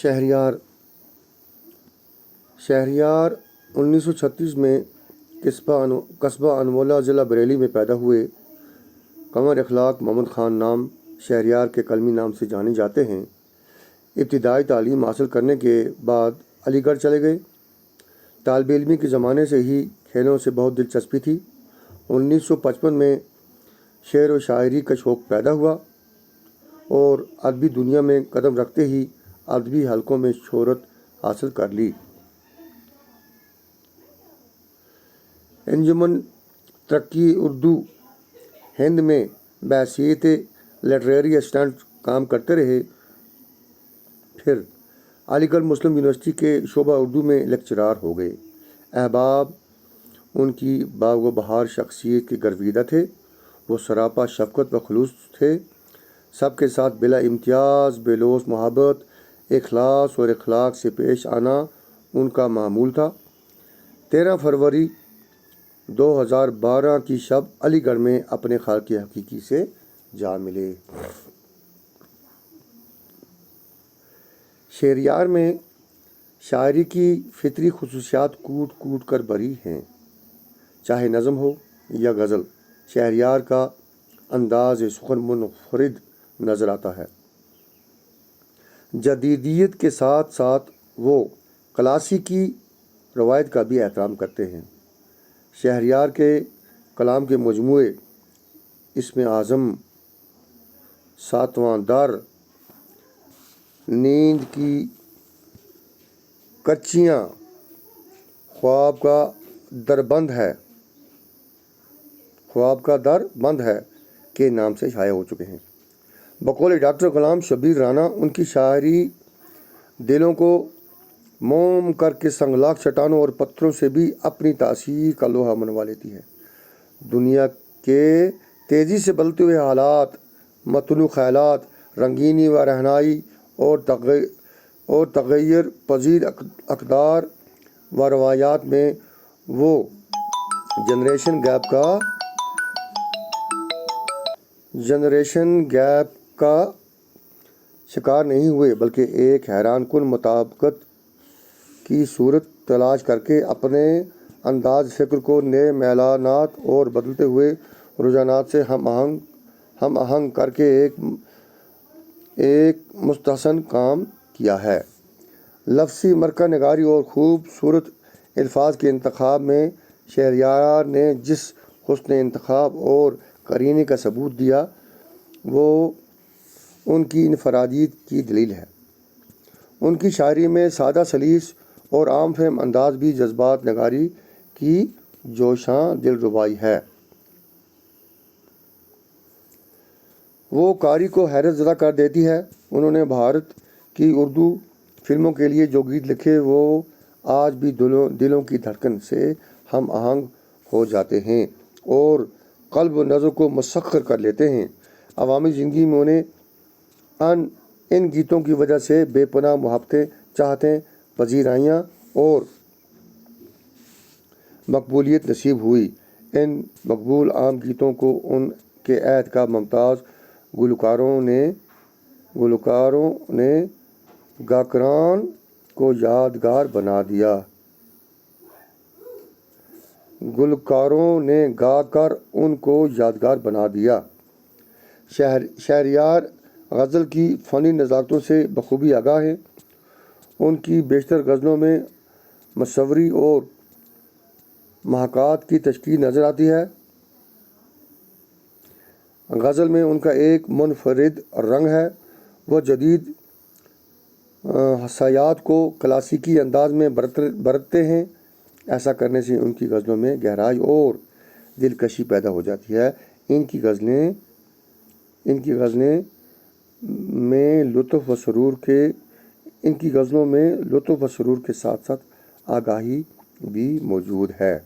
شہریار 1936 میں قصبہ انمولہ ضلع بریلی میں پیدا ہوئے۔ قمر اخلاق محمد خان نام شہریار کے قلمی نام سے جانے جاتے ہیں۔ ابتدائی تعلیم حاصل کرنے کے بعد علی گڑھ چلے گئے۔ طالب علمی کے زمانے سے ہی کھیلوں سے بہت دلچسپی تھی۔ 1955 میں شعر و شاعری کا شوق پیدا ہوا اور ادبی دنیا میں قدم رکھتے ہی ادبی حلقوں میں شہرت حاصل کر لی۔ انجمن ترقی اردو ہند میں بحیثیت لٹریری اسسٹنٹ کام کرتے رہے۔ پھر علی گڑھ مسلم یونیورسٹی کے شعبہ اردو میں لیکچرار ہو گئے۔ احباب ان کی باغ و بہار شخصیت کے گرویدہ تھے۔ وہ سراپا شفقت و خلوص تھے۔ سب کے ساتھ بلا امتیاز بے لوث محبت، اخلاص اور اخلاق سے پیش آنا ان کا معمول تھا۔ 13 فروری 2012 کی شب علی گڑھ میں اپنے خالق حقیقی سے جا ملے۔ شہریار میں شاعری کی فطری خصوصیات کوٹ کوٹ کر بھری ہیں۔ چاہے نظم ہو یا غزل، شہریار کا انداز سخن منفرد نظر آتا ہے۔ جدیدیت کے ساتھ ساتھ وہ کلاسیکی روایت کا بھی احترام کرتے ہیں۔ شہریار کے کلام کے مجموعے اسم اعظم، ساتواں در، نیند کی کچیاں، خواب کا در بند ہے کے نام سے شائع ہو چکے ہیں۔ بقول ڈاکٹر غلام شبیر رانا، ان کی شاعری دلوں کو موم کر کے سنگلاخ چٹانوں اور پتھروں سے بھی اپنی تاثیر کا لوہا منوا لیتی ہے۔ دنیا کے تیزی سے بدلتے ہوئے حالات، متنوع خیالات، رنگینی و رہنائی اور تغیر پذیر اقدار و روایات میں وہ جنریشن گیپ کا شکار نہیں ہوئے، بلکہ ایک حیران کن مطابقت کی صورت تلاش کر کے اپنے انداز فکر کو نئے میلانات اور بدلتے ہوئے رجحانات سے ہم آہنگ کر کے ایک مستحسن کام کیا ہے۔ لفظی مرکہ نگاری اور خوبصورت الفاظ کے انتخاب میں شہریار نے جس حسن انتخاب اور قرینے کا ثبوت دیا، وہ ان کی انفرادیت کی دلیل ہے۔ ان کی شاعری میں سادہ سلیس اور عام فہم انداز بھی جذبات نگاری کی جوشاں دلربائی ہے۔ وہ قاری کو حیرت زدہ کر دیتی ہے۔ انہوں نے بھارت کی اردو فلموں کے لیے جو گیت لکھے، وہ آج بھی دلوں کی دھڑکن سے ہم آہنگ ہو جاتے ہیں اور قلب و نظر کو مسخر کر لیتے ہیں۔ عوامی زندگی میں انہیں ان گیتوں کی وجہ سے بے پناہ محبتیں، چاہتیں، پذیرائیاں اور مقبولیت نصیب ہوئی۔ ان مقبول عام گیتوں کو ان کے عہد کا ممتاز گلوکاروں نے گاکران کو یادگار بنا دیا۔ گلوکاروں نے گا کر ان کو یادگار بنا دیا۔ شہریار غزل کی فنی نزاکتوں سے بخوبی آگاہ ہیں۔ ان کی بیشتر غزلوں میں مصوری اور محاکات کی تشکیل نظر آتی ہے۔ غزل میں ان کا ایک منفرد رنگ ہے۔ وہ جدید حسیات کو کلاسیکی انداز میں برتتے ہیں۔ ایسا کرنے سے ان کی غزلوں میں گہرائی اور دلکشی پیدا ہو جاتی ہے۔ ان کی غزلوں میں لطف و سرور کے ساتھ ساتھ آگاہی بھی موجود ہے۔